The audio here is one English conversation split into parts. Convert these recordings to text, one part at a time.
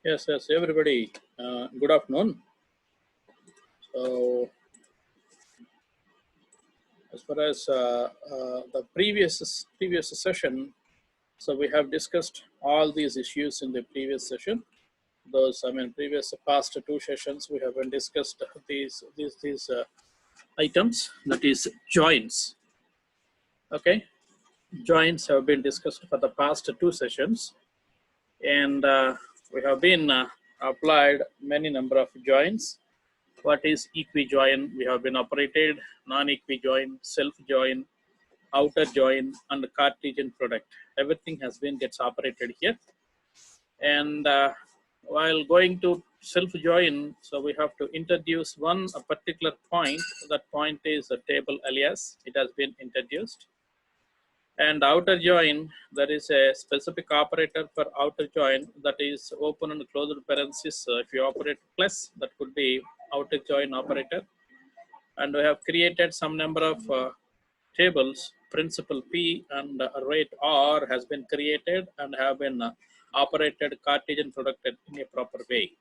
Yes, yes, everybody. Good afternoon. So, as far as the previous session, so we have discussed all these issues in the previous session. Previous past two sessions we have been discussed these items. That is joins. Okay, joins have been discussed for the past two sessions, and we have been applied many number of joins. What is equijoin? We have been operated non-equijoin, self-join, outer join, and Cartesian product. Everything has been gets operated here. And while going to self-join, so we have to introduce a particular point. That point is a table alias. It has been introduced. And outer join, there is a specific operator for outer join, that is open and closed parenthesis. If you operate plus, that could be outer join operator. And we have created some number of tables. Principal P and rate R has been created and have been operated Cartesian product in a proper way.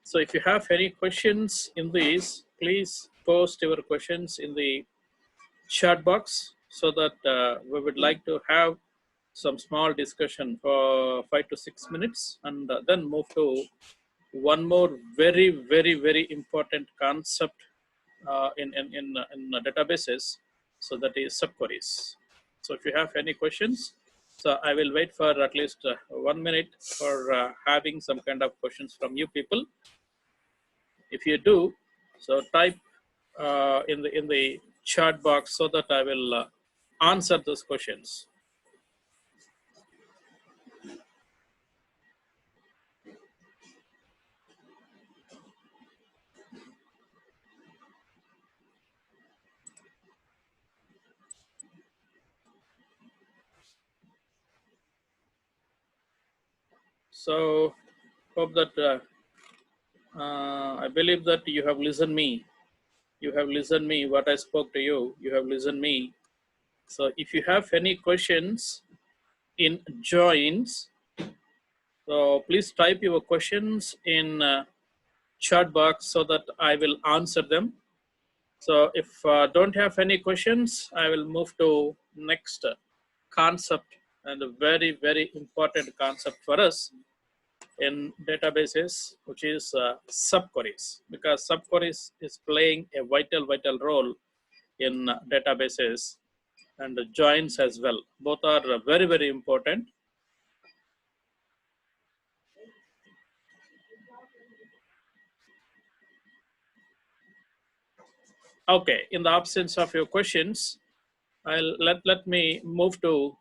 So if you have any questions in this, please post your questions in the chat box, so that we would like to have some small discussion for 5 to 6 minutes, and then move to one more very important concept in databases. So that is subqueries. So if you have any questions, so I will wait for at least 1 minute for having some kind of questions from you people. If you do, so type in the chat box, so that I will answer those questions. So hope that I believe that you have listened me. You have listened me what I spoke to you. You have listened me. So if you have any questions in joins, so please type your questions in chat box, so that I will answer them. So if don't have any questions, I will move to next concept, and a very important concept for us in databases, which is subqueries, because subqueries is playing a vital role in databases, and the joins as well. Both are very important. Okay, in the absence of your questions, I'll let me move to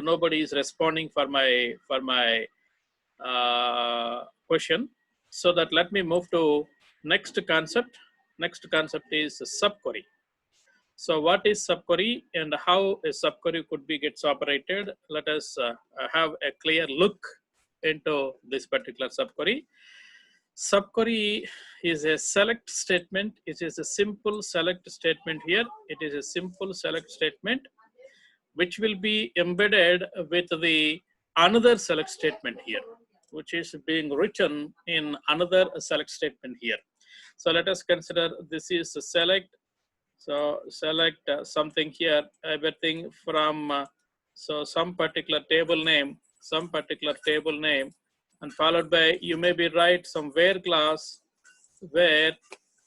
nobody is responding for my question. So that let me move to next concept. Next concept is subquery. So what is subquery and how a subquery could be gets operated? Let us have a clear look into this particular subquery. Subquery is a select statement. It is a simple select statement here. It is a simple select statement which will be embedded with the another select statement here, which is being written in another select statement here. So let us consider this is a select. So select something here, everything from so some particular table name, and followed by, you may be write some where class, where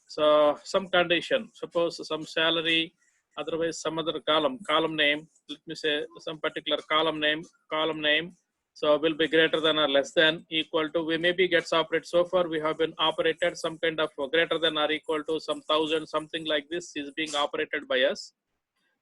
so some condition, suppose some salary, otherwise some other column name, let me say some particular column name, so will be greater than or less than, equal to, we maybe gets operated. So far we have been operated some kind of greater than or equal to some thousand, something like this is being operated by us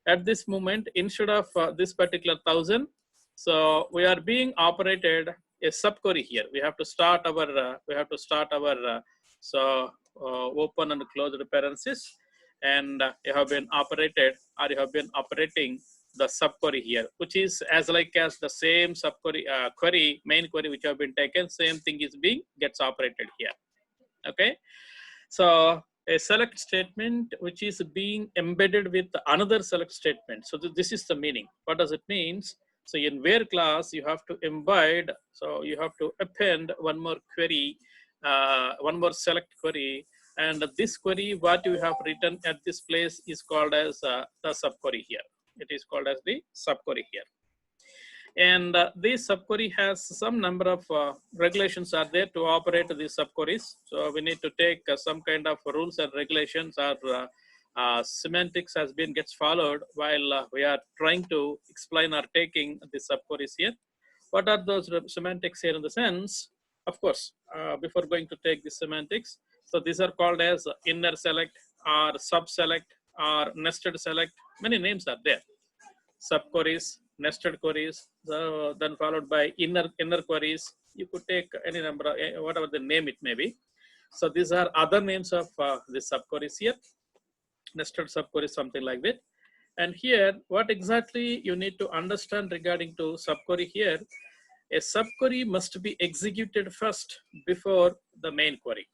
at this moment. Instead of this particular thousand, so we are being operated a subquery here. We have to start our so open and close the parenthesis, and you have been operated, or you have been operating the subquery here, which is as like as the same subquery query, main query which have been taken, same thing is being gets operated here. Okay, so a select statement which is being embedded with another select statement. So this is the meaning. What does it mean? So in where class, you have to embed, so you have to append one more query, one more select query. And this query, what you have written at this place is called as the subquery here. It is called as the subquery here. And this subquery has some number of regulations are there to operate these subqueries. So we need to take some kind of rules and regulations or semantics has been gets followed while we are trying to explain or taking the subqueries here. What are those semantics here in the sense? Of course, before going to take the semantics, so these are called as inner select or sub select or nested select. Many names are there. Subqueries, nested queries, then followed by inner queries. You could take any number of whatever the name it may be. So these are other names of the subqueries here. Nested subqueries, something like that. And here, what exactly you need to understand regarding to subquery here, a subquery must be executed first before the main query.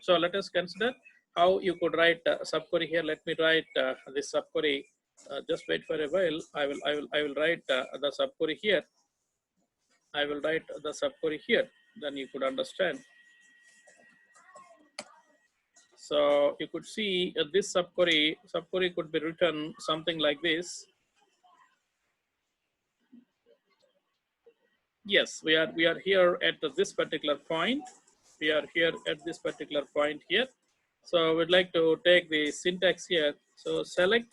So let us consider how you could write a subquery here. Let me write this subquery. Just wait for a while. I will write the subquery here. I will write the subquery here. Then you could understand. So you could see this subquery could be written something like this. Yes, we are here at this particular point. We are here at this particular point here. So we'd like to take the syntax here. So select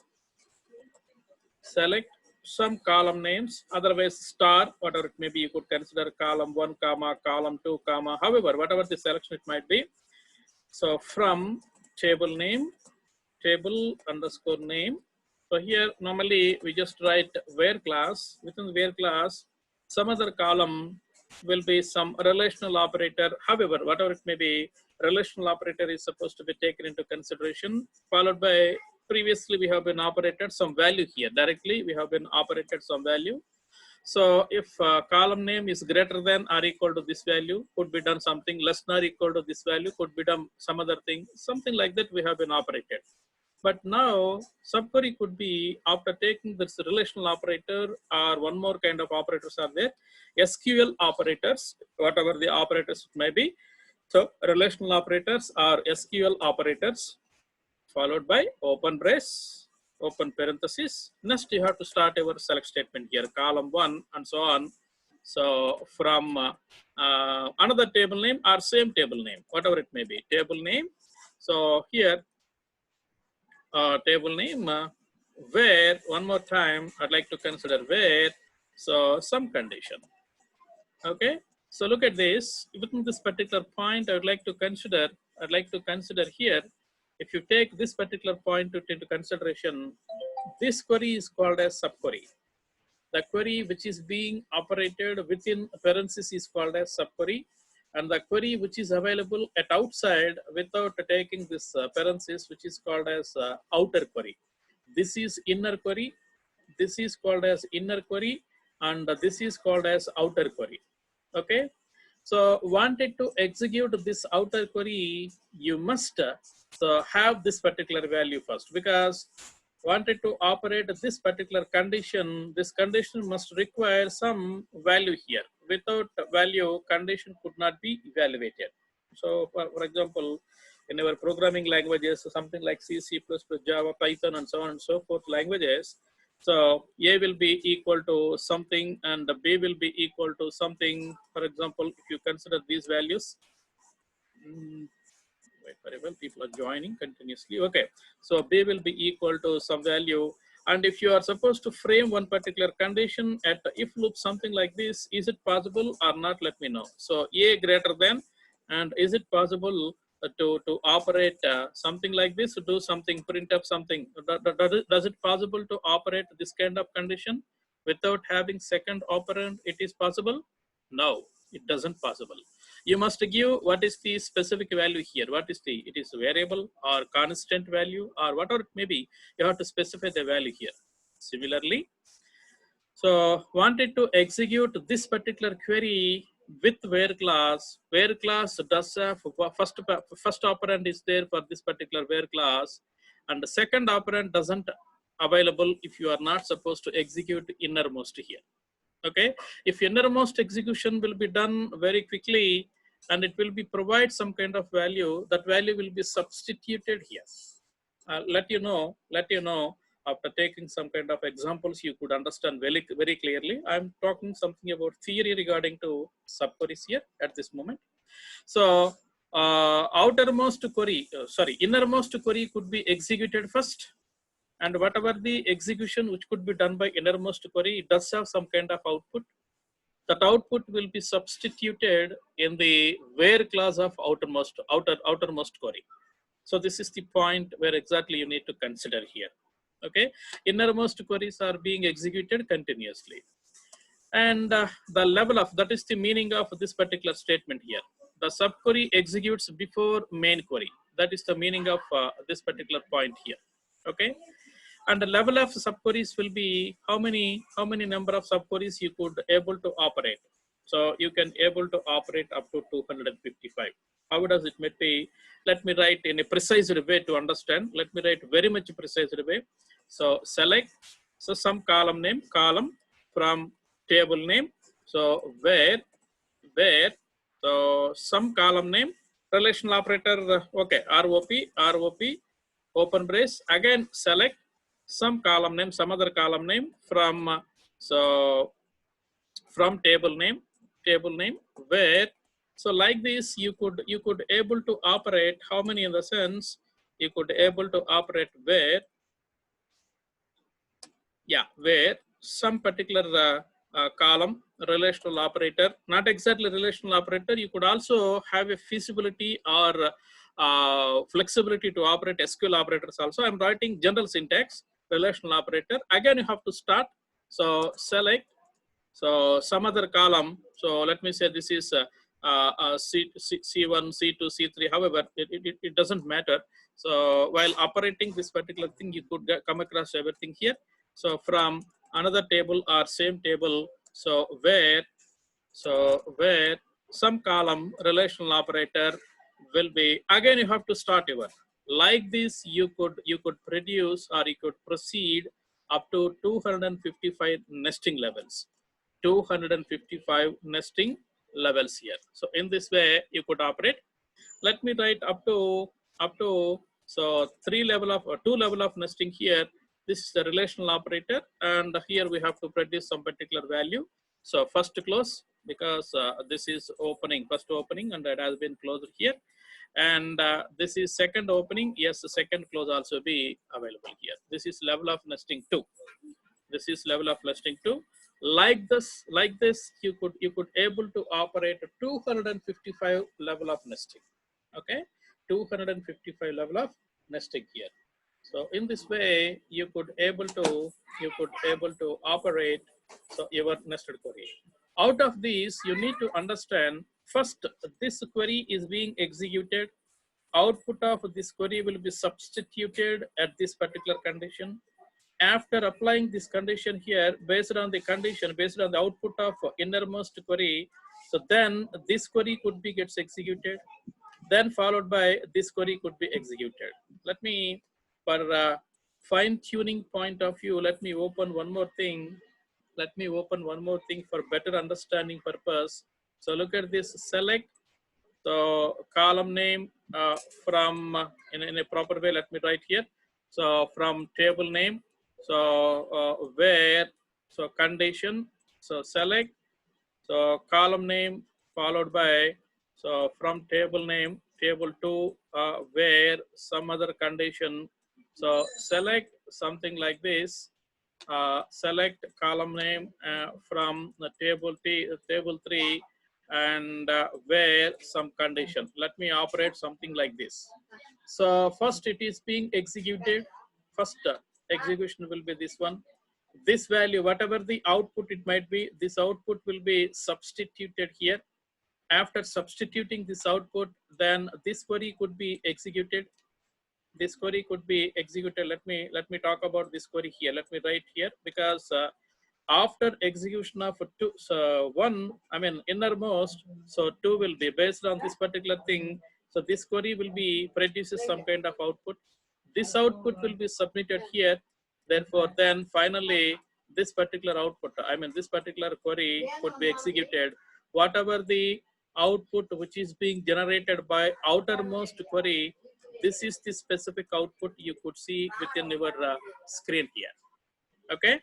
some column names, otherwise star, whatever it may be, you could consider column 1, comma, column 2, comma, however, whatever the selection it might be. So from table name, table underscore name. So here normally we just write where class. Within where class, some other column will be some relational operator. However, whatever it may be, relational operator is supposed to be taken into consideration, followed by previously we have been operated some value here. Directly we have been operated some value. So if column name is greater than or equal to this value, could be done something, less than or equal to this value, could be done some other thing, something like that we have been operated. But now subquery could be after taking this relational operator or one more kind of operators are there, SQL operators, whatever the operators may be. So relational operators are SQL operators followed by open brace, open parenthesis. Next you have to start your select statement here, column 1 and so on. So from another table name or same table name, whatever it may be, table name. So here table name where, one more time I'd like to consider where, so some condition. Okay, so look at this. Within this particular point, I'd like to consider here, if you take this particular point into consideration, this query is called as subquery. The query which is being operated within parentheses is called as subquery, and the query which is available at outside without taking this parenthesis, which is called as outer query. This is inner query, this is called as inner query, and this is called as outer query. Okay, so wanted to execute this outer query, you must so have this particular value first, because wanted to operate this particular condition, this condition must require some value here. Without value, condition could not be evaluated. So for example, in our programming languages, something like C, C++, Java, Python, and so on and so forth languages, so A will be equal to something and B will be equal to something. For example, if you consider these values, wait very well, people are joining continuously. Okay, so B will be equal to some value. And if you are supposed to frame one particular condition at the if loop, something like this, is it possible or not? Let me know. So A greater than, and is it possible to operate something like this, to do something, print up something? Does it possible to operate this kind of condition without having second operand? It is possible? No, it doesn't possible. You must give what is the specific value here. What is the, it is variable or constant value or whatever it may be. You have to specify the value here. Similarly, so wanted to execute this particular query with where class does have first operand is there for this particular where class, and the second operand doesn't available if you are not supposed to execute innermost here. Okay, if innermost execution will be done very quickly and it will be provide some kind of value, that value will be substituted here. Let you know after taking some kind of examples, you could understand very clearly. I'm talking something about theory regarding to subqueries here at this moment. So innermost query could be executed first, and whatever the execution which could be done by innermost query, it does have some kind of output. That output will be substituted in the where clause of outermost query. So this is the point where exactly you need to consider here. Okay, innermost queries are being executed continuously, and the level of that is the meaning of this particular statement here. The subquery executes before main query. That is the meaning of this particular point here. Okay, and the level of subqueries will be how many number of subqueries you could able to operate. So you can able to operate up to 255. How does it may be? Let me write in a precise way to understand. Let me write very much precise way. So select some column from table name. So where so some column name relational operator. Okay, ROP open brace, again select some column name, some other column name from so from table name where. So like this you could able to operate how many, in the sense you could able to operate where some particular column relational operator, not exactly relational operator. You could also have a feasibility or flexibility to operate SQL operators also. I'm writing general syntax relational operator. Again, you have to start. So select some other column. So let me say this is C1, C2, C3. However, it doesn't matter. So while operating this particular thing, you could come across everything here. So from another table or same table, so where some column relational operator will be, again you have to start your, like this you could produce or you could proceed up to 255 nesting levels. 255 nesting levels here. So in this way you could operate. Let me write up to so two level of nesting here. This is the relational operator, and here we have to produce some particular value. So first close, because this is first opening, and it has been closed here. And this is second opening. Yes, the second close also be available here. This is level of nesting 2. This is level of nesting 2. Like this, you could able to operate 255 level of nesting. Okay, 255 level of nesting here. So in this way, you could able to operate your nested query. Out of these, you need to understand first, this query is being executed. Output of this query will be substituted at this particular condition. After applying this condition here, based on the condition, based on the output of innermost query, so then this query could be gets executed, then followed by this query could be executed. Let me, for fine tuning point of view, let me open one more thing. Let me open one more thing for better understanding purpose. So look at this, select the column name from in a proper way. Let me write here. So from table name, so where, so condition, so select, so column name followed by, so from table name, table 2, where some other condition. So select something like this. Select column name from the table 3, and where some condition. Let me operate something like this. So first it is being executed. First execution will be this one. This value, whatever the output it might be, this output will be substituted here. After substituting this output, then this query could be executed. This query could be executed. Let me talk about this query here. Let me write here, because after execution of two, so one, I mean innermost, so 2 will be based on this particular thing. So this query will be produces some kind of output. This output will be submitted here. Therefore, then finally this particular output, I mean, this particular query could be executed, whatever the output which is being generated by outermost query, this is the specific output you could see within your screen here. Okay.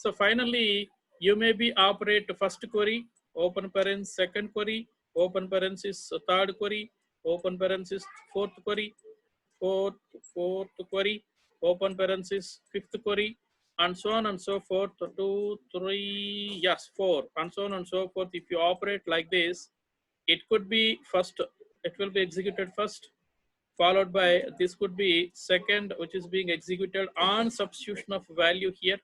So finally, you may be operate first query, open parenthesis, second query, open parenthesis, third query, open parenthesis, fourth query, fourth query, open parenthesis, fifth query, and so on and so forth. 2, 3, yes, 4, and so on and so forth. If you operate like this, it could be first, it will be executed first, followed by this could be second, which is being executed on substitution of value here.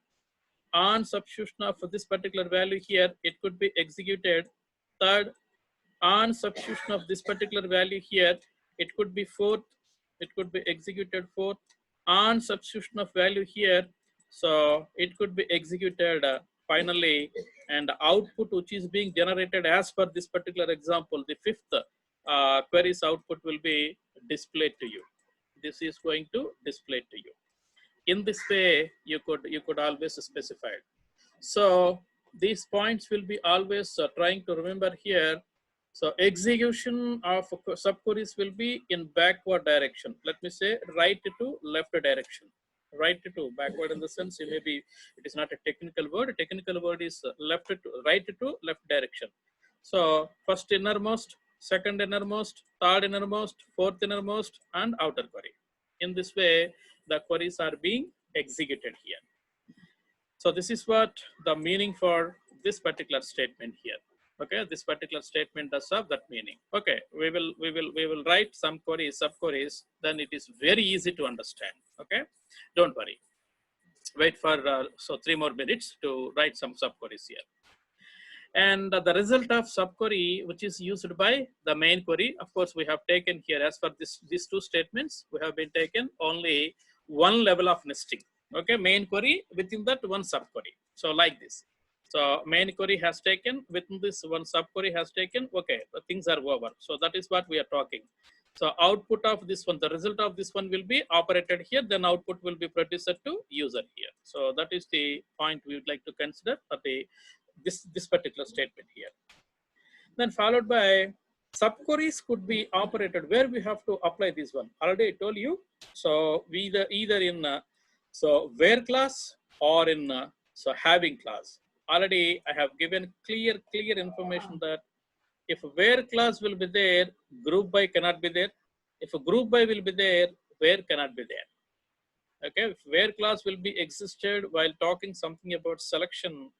On substitution of this particular value here, it could be executed third. On substitution of this particular value here, it could be fourth, it could be executed fourth. On substitution of value here, so it could be executed finally, and output which is being generated as per this particular example, the fifth query's output will be displayed to you. This is going to display to you. In this way, you could always specify it. So these points will be always trying to remember here. So execution of subqueries will be in backward direction. Let me say right to left direction. Right to backward in the sense, you may be, it is not a technical word. A technical word is left to right to left direction. So first innermost, second innermost, third innermost, fourth innermost, and outer query. In this way, the queries are being executed here. So this is what the meaning for this particular statement here. Okay, this particular statement does have that meaning. Okay, we will write some queries, subqueries. Then it is very easy to understand. Okay, don't worry. Wait for so 3 more minutes to write some subqueries here. And the result of subquery, which is used by the main query, of course, we have taken here as for these 2 statements, we have been taken only one level of nesting. Okay, main query within that one subquery. So like this. So main query has taken within this one subquery has taken. Okay, the things are over. So that is what we are talking. So output of this one, the result of this one will be operated here. Then output will be produced to user here. So that is the point we would like to consider for the this particular statement here. Then followed by subqueries could be operated where we have to apply this one. Already I told you. So we either in so where class or in so having class. Already I have given clear information that if where class will be there, group by cannot be there. If a group by will be there, where cannot be there. Okay, if where class will be existed while talking something about selection,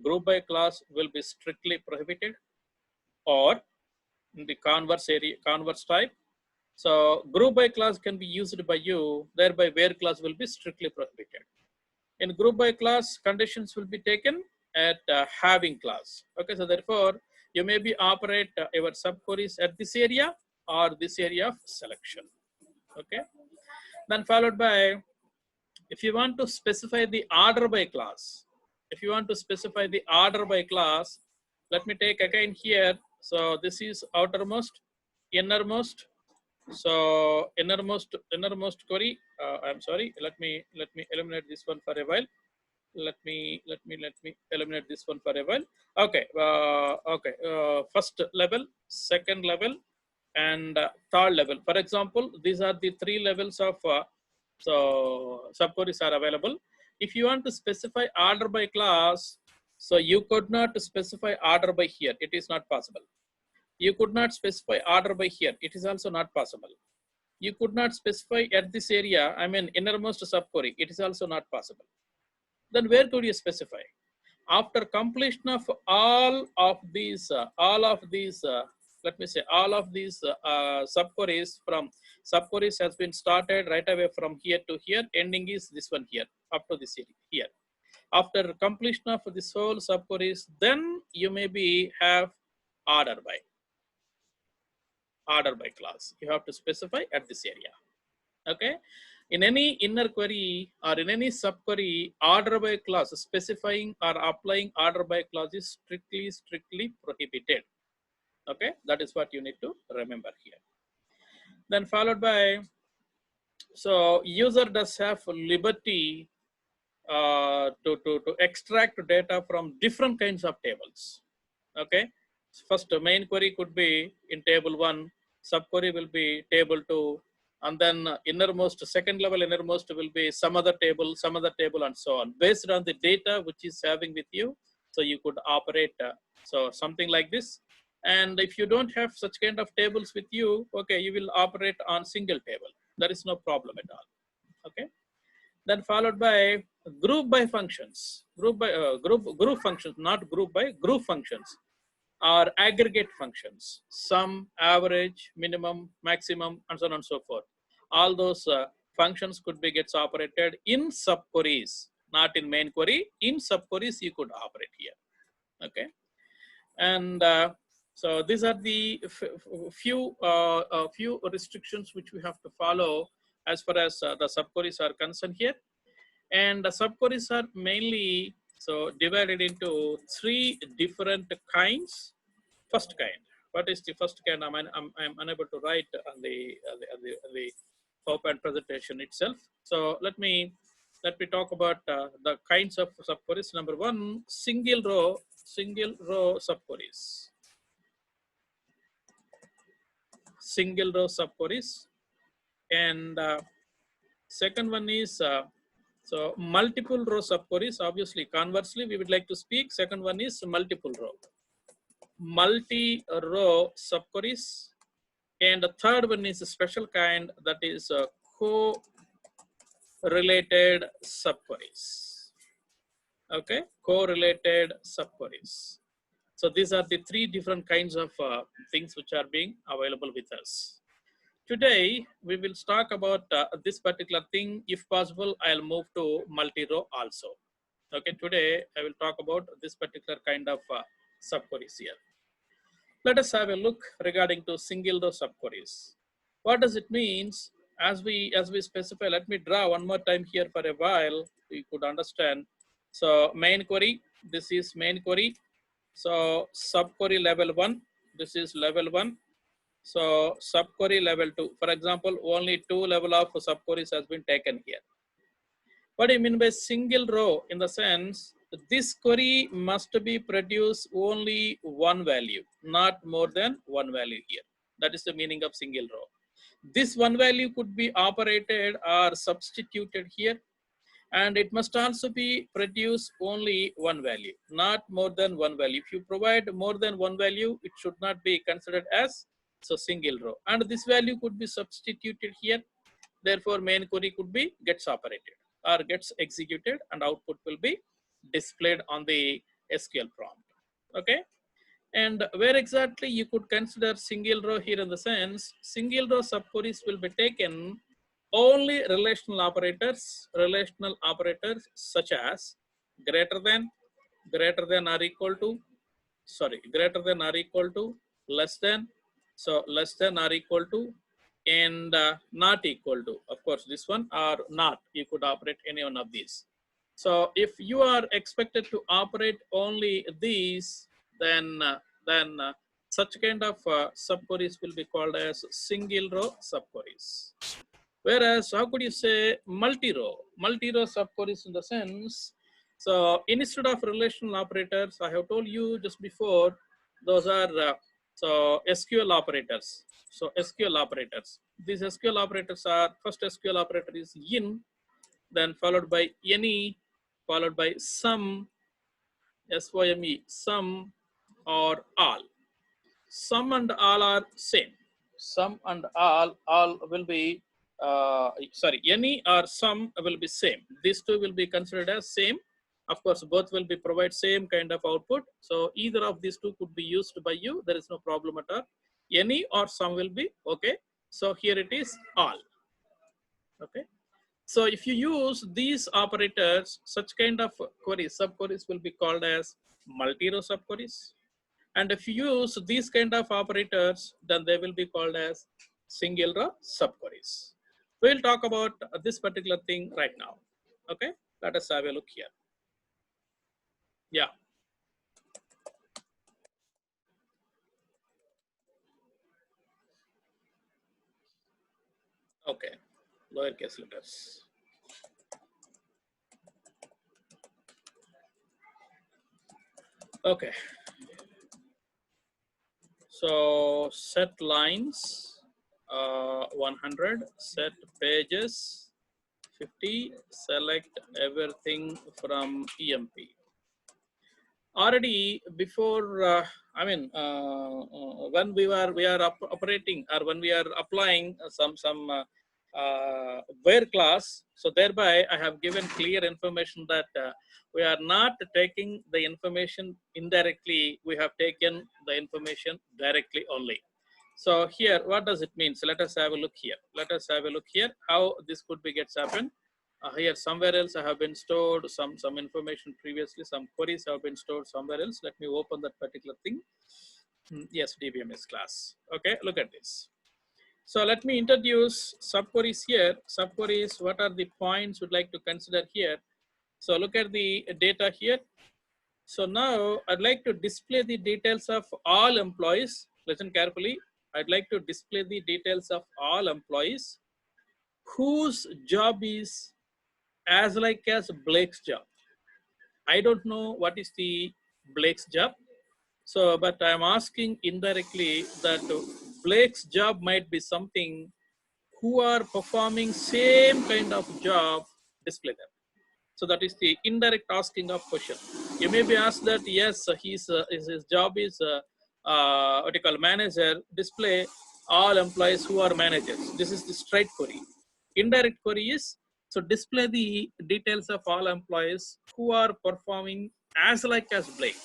group by class will be strictly prohibited, or in the converse type. So group by class can be used by you, thereby where class will be strictly prohibited. In group by class, conditions will be taken at having class. Okay, so therefore you may be operate your subqueries at this area or this area of selection. Okay, then followed by, if you want to specify the order by class, if you want to specify the order by class, let me take again here. So this is outermost, innermost. So innermost query. I'm sorry. Let me eliminate this one for a while. Let me eliminate this one for a while. Okay. Okay. First level, second level, and third level. For example, these are the 3 levels of so subqueries are available. If you want to specify order by class, so you could not specify order by here. It is not possible. You could not specify order by here. It is also not possible. You could not specify at this area, I mean innermost subquery. It is also not possible. Then where could you specify? After completion of all of these let me say all of these subqueries, from subqueries has been started right away from here to here, ending is this one here up to this here. After completion of this whole subqueries, then you maybe have order by class. You have to specify at this area. Okay, in any inner query or in any subquery, order by class, specifying or applying order by class is strictly prohibited. Okay, that is what you need to remember here. Then followed by, so user does have liberty to extract data from different kinds of tables. Okay, first main query could be in table 1, subquery will be table 2, and then innermost, second level innermost will be some other table, and so on, based on the data which is having with you. So you could operate so something like this. And if you don't have such kind of tables with you, okay, you will operate on single table. There is no problem at all. Okay, then followed by group by functions, group functions, not group by, group functions or aggregate functions, sum, average, minimum, maximum, and so on and so forth. All those functions could be gets operated in subqueries, not in main query. In subqueries you could operate here. Okay, and so these are the few restrictions which we have to follow as far as the subqueries are concerned here. And the subqueries are mainly so divided into 3 different kinds. First kind. What is the first kind? I'm unable to write on the PowerPoint presentation itself. So let me talk about the kinds of subqueries. Number 1, single row subqueries. Single row subqueries. And second one is so multiple row subqueries. Obviously, conversely, we would like to speak. Second one is multiple row. Multi-row subqueries. And the third one is a special kind, that is correlated subqueries. Okay, correlated subqueries. So these are the 3 different kinds of things which are being available with us. Today, we will talk about this particular thing. If possible, I'll move to multi-row also. Okay, today I will talk about this particular kind of subqueries here. Let us have a look regarding to single row subqueries. What does it means? As we specify, let me draw one more time here for a while, you could understand. So main query, this is main query. So subquery level 1, this is level 1. So subquery level 2, for example, only 2 level of subqueries has been taken here. What do you mean by single row? In the sense, this query must be produce only one value, not more than one value here. That is the meaning of single row. This one value could be operated or substituted here, and it must also be produce only one value, not more than one value. If you provide more than one value, it should not be considered as so single row. And this value could be substituted here. Therefore, main query could be gets operated or gets executed, and output will be displayed on the SQL prompt. Okay. And where exactly you could consider single row here, in the sense, single row subqueries will be taken only relational operators such as greater than or equal to, greater than or equal to, less than, so less than or equal to, and not equal to. Of course, this one or not, you could operate any one of these. So if you are expected to operate only these, then such kind of subqueries will be called as single row subqueries. Whereas, how could you say multi-row? Multi-row subqueries in the sense, so instead of relational operators, I have told you just before, those are so SQL operators. So SQL operators. These SQL operators are, first SQL operator is in, then followed by any, followed by some, SYME, some or all. Some and all are same. Some and all will be, any or some will be same. These two will be considered as same. Of course, both will be provide same kind of output. So either of these two could be used by you. There is no problem at all. Any or some will be okay. So here it is all. Okay. So if you use these operators, such kind of queries, subqueries will be called as multi-row subqueries. And if you use these kind of operators, then they will be called as single row subqueries. We'll talk about this particular thing right now. Okay, let us have a look here. Yeah. Okay, lowercase letters. Okay. So set lines 100, set pages 50, select everything from EMP. Already before, when we are operating, or when we are applying some where class, so thereby I have given clear information that we are not taking the information indirectly, we have taken the information directly only. So here, what does it mean? So let us have a look here. Let us have a look here how this could be gets happen. Here somewhere else I have been stored some information previously. Some queries have been stored somewhere else. Let me open that particular thing. Yes, DBMS class. Okay, look at this. So let me introduce subqueries here. Subqueries, what are the points we'd like to consider here? So look at the data here. So now I'd like to display the details of all employees. Listen carefully. I'd like to display the details of all employees whose job is as like as Blake's job. I don't know what is the Blake's job. So, but I'm asking indirectly that Blake's job might be something who are performing same kind of job, display them. So that is the indirect asking of question. You may be asked that yes, his job is what you call manager. Display all employees who are managers. This is the straight query. Indirect query is so display the details of all employees who are performing as like as Blake.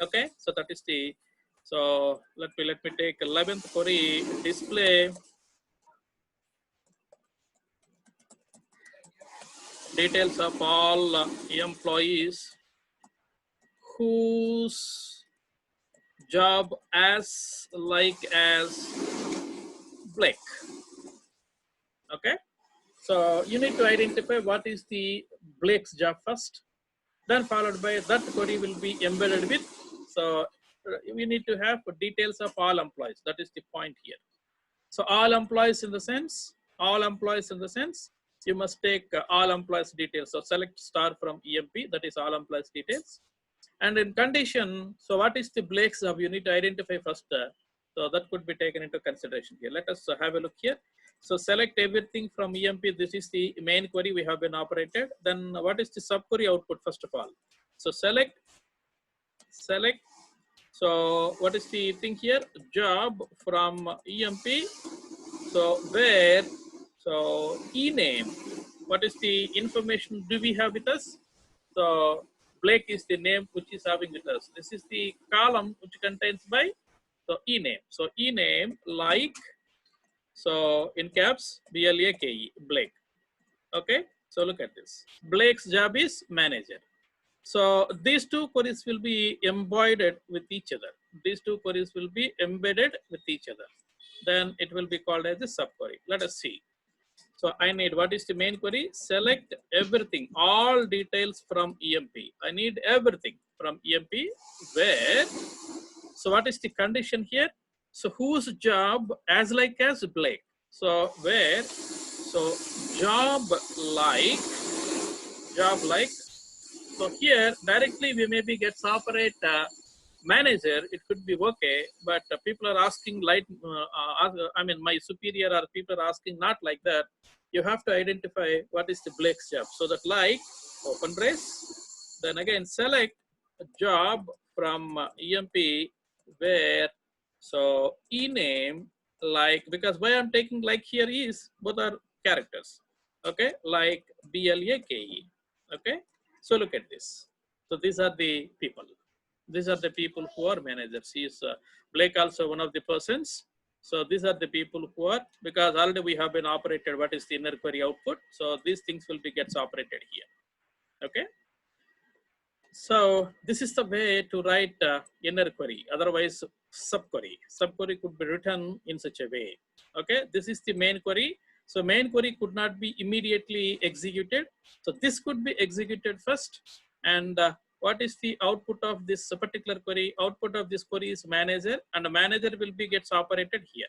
Okay, so that is the so let me take 11th query. Display details of all employees whose job as like as Blake. Okay, so you need to identify what is the Blake's job first, then followed by that query will be embedded with. So we need to have details of all employees. That is the point here. So all employees in the sense, you must take all employees details. So select star from EMP, that is all employees details. And in condition, so what is the Blake's job? You need to identify first. So that could be taken into consideration here. Let us have a look here. So select everything from EMP. This is the main query we have been operated. Then what is the subquery output first of all? So select. So what is the thing here? Job from EMP. So where, so ename, what is the information do we have with us? So Blake is the name which is having with us. This is the column which contains by, so ename. So ename like, so in caps, BLAKE, Blake. Okay, so look at this. Blake's job is manager. So these two queries will be embedded with each other. These two queries will be embedded with each other. Then it will be called as a subquery. Let us see. So I need, what is the main query? Select everything, all details from EMP. I need everything from EMP where, so what is the condition here? So whose job as like as Blake. So where, so job like, so here directly we maybe get operate manager, it could be okay, but people are asking like, I mean my superior or people are asking not like that. You have to identify what is the Blake's job. So that like, open brace, then again select a job from EMP where, so ename like, because why I'm taking like here is both are characters. Okay, like BLAKE. Okay, so look at this. So these are the people. These are the people who are managers. He is Blake also one of the persons. So these are the people who are, because already we have been operated what is the inner query output. So these things will be gets operated here. Okay. So this is the way to write inner query. Otherwise subquery. Subquery could be written in such a way. Okay. This is the main query. So main query could not be immediately executed. So this could be executed first. And what is the output of this particular query? Output of this query is manager, and the manager will be gets operated here.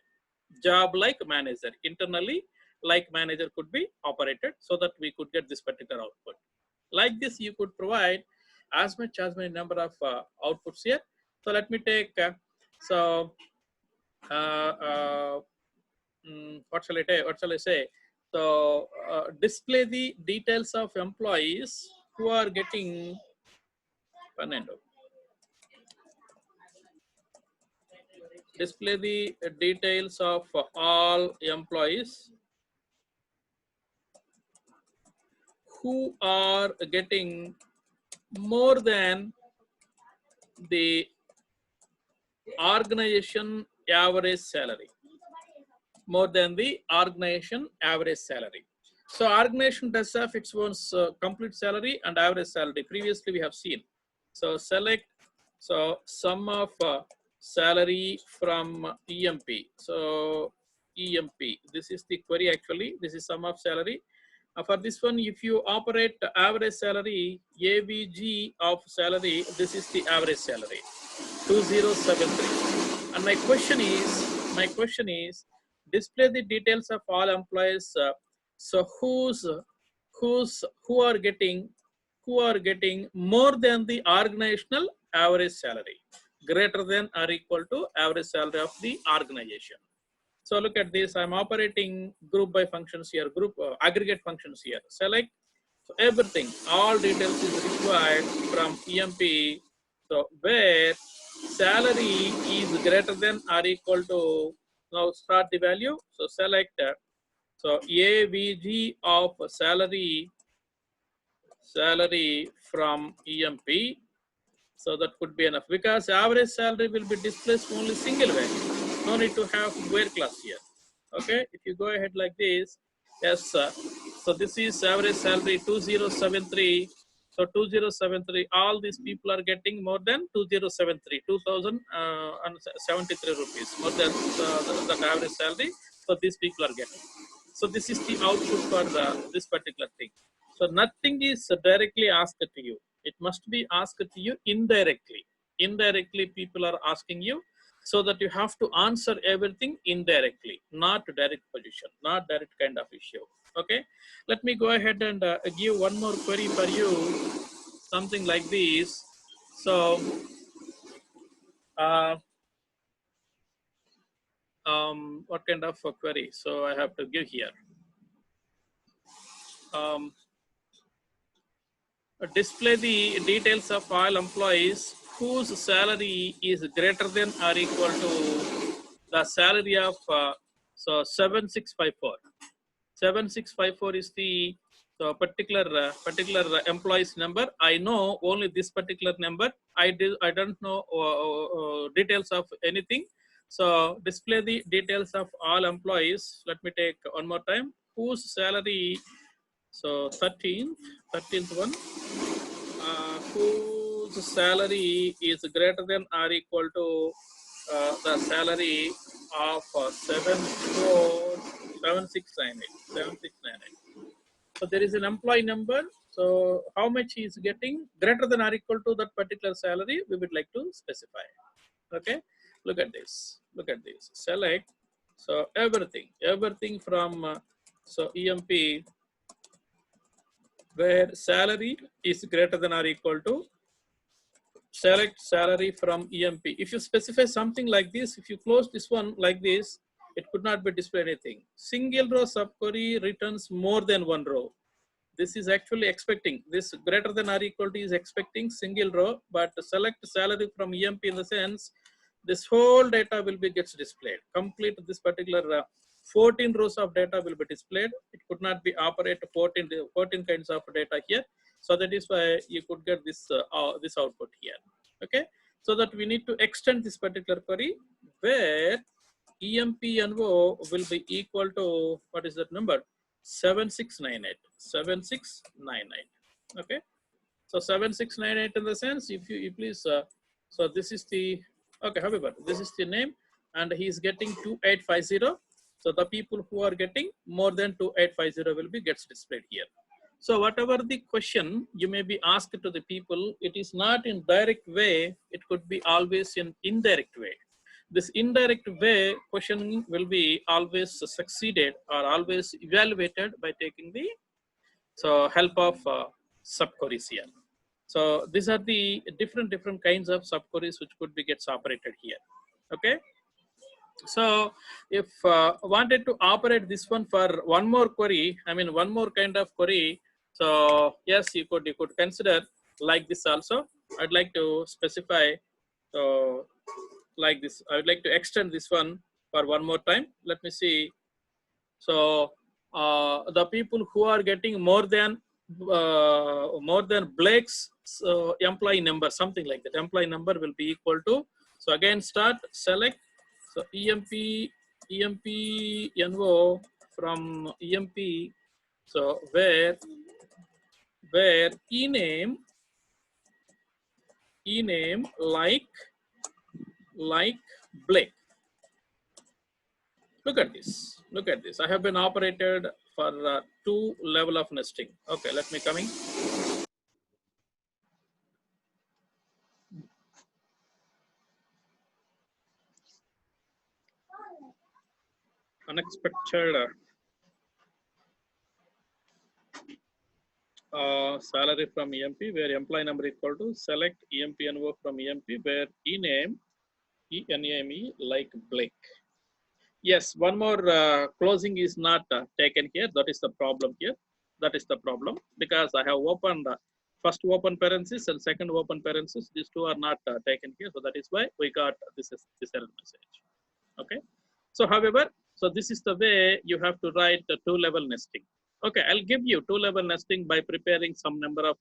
Job like manager. Internally like manager could be operated so that we could get this particular output. Like this you could provide as many number of outputs here. So let me take what shall I say? What shall I say? So display the details of employees who are getting display the details of all employees who are getting more than the organization average salary, more than the organization average salary. So organization does have its own complete salary and average salary. Previously we have seen. So select sum of salary from EMP. So EMP, this is the query actually. This is sum of salary. For this one, if you operate average salary, AVG of salary, this is the average salary, 2073. And my question is, display the details of all employees. So who are getting more than the organizational average salary, greater than or equal to average salary of the organization. So look at this. I'm operating group by functions here, group aggregate functions here. Select so everything, all details is required from EMP. So where salary is greater than or equal to, now start the value. So select so AVG of salary from EMP. So that could be enough, because average salary will be displaced only single value. No need to have where class here. Okay, if you go ahead like this, yes, so this is average salary 2073. So 2073, all these people are getting more than 2073, 2073 rupees, more than the average salary. So these people are getting. So this is the output for this particular thing. So nothing is directly asked to you. It must be asked to you indirectly. Indirectly, people are asking you, so that you have to answer everything indirectly, not direct position, not direct kind of issue. Okay, let me go ahead and give one more query for you, something like this. So what kind of a query? So I have to give here. Display the details of all employees whose salary is greater than or equal to the salary of so 7654. 7654 is the particular employees number. I know only this particular number. I don't know details of anything. So display the details of all employees. Let me take one more time. Whose salary? So 13th one. Whose salary is greater than or equal to the salary of 7698. So there is an employee number. So how much he is getting greater than or equal to that particular salary, we would like to specify. Okay, look at this. Look at this. Select so everything from so EMP where salary is greater than or equal to, select salary from EMP. If you specify something like this, if you close this one like this, it could not be displayed anything. Single row subquery returns more than one row. This is actually expecting, this greater than or equal to is expecting single row, but select salary from EMP in the sense, this whole data will be gets displayed. Complete this particular 14 rows of data will be displayed. It could not be operate 14 kinds of data here. So that is why you could get this this output here. Okay, so that we need to extend this particular query where EMP&O will be equal to, what is that number? 7698. Okay, so 7698 in the sense, if you please, so this is the, okay, however, this is the name and he is getting 2850. So the people who are getting more than 2850 will be gets displayed here. So whatever the question you may be asked to the people, it is not in direct way, it could be always in indirect way. This indirect way questioning will be always succeeded or always evaluated by taking the help of subqueries here. So these are the different kinds of subqueries which could be gets operated here. Okay. So if wanted to operate this one for one more query, I mean one more kind of query. So yes, you could consider like this also. I'd like to specify so like this. I would like to extend this one for one more time. Let me see. So the people who are getting more than Blake's employee number, something like that. Employee number will be equal to. So again, start select. So emp no from emp. So where ename like Blake. Look at this. Look at this. I have been operated for 2 level of nesting. Okay, let me coming. Unexpected salary from EMP where employee number equal to select EMPNO from EMP where ename like Blake. Yes, one more closing is not taken here. That is the problem here. That is the problem because I have opened first open parenthesis and second open parenthesis. These two are not taken here. So that is why we got this error message. Okay. So however, so this is the way you have to write the 2-level nesting. Okay, I'll give you 2-level nesting by preparing some number of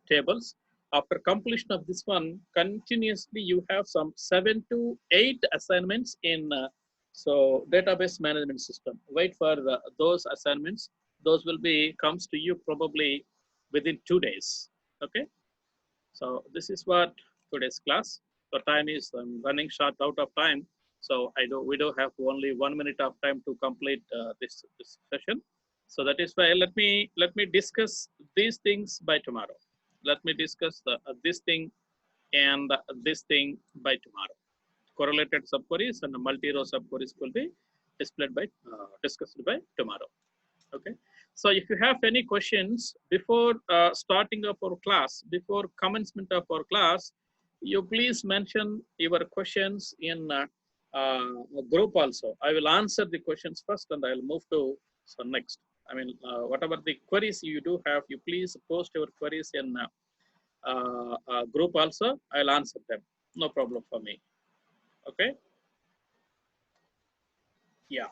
tables. After completion of this one, continuously you have some 7 to 8 assignments in so database management system. Wait for those assignments. Those will be comes to you probably within 2 days. Okay. So this is what today's class. The time is running short out of time. So we do have only 1 minute of time to complete this session. So that is why let me discuss these things by tomorrow. Let me discuss this thing and this thing by tomorrow. Correlated subqueries and multi-row subqueries will be displayed by discussed by tomorrow. Okay. So if you have any questions before starting of our class, before commencement of our class, you please mention your questions in group also. I will answer the questions first and I'll move to next. I mean, whatever the queries you do have, you please post your queries in group also. I'll answer them. No problem for me. Okay. Yeah.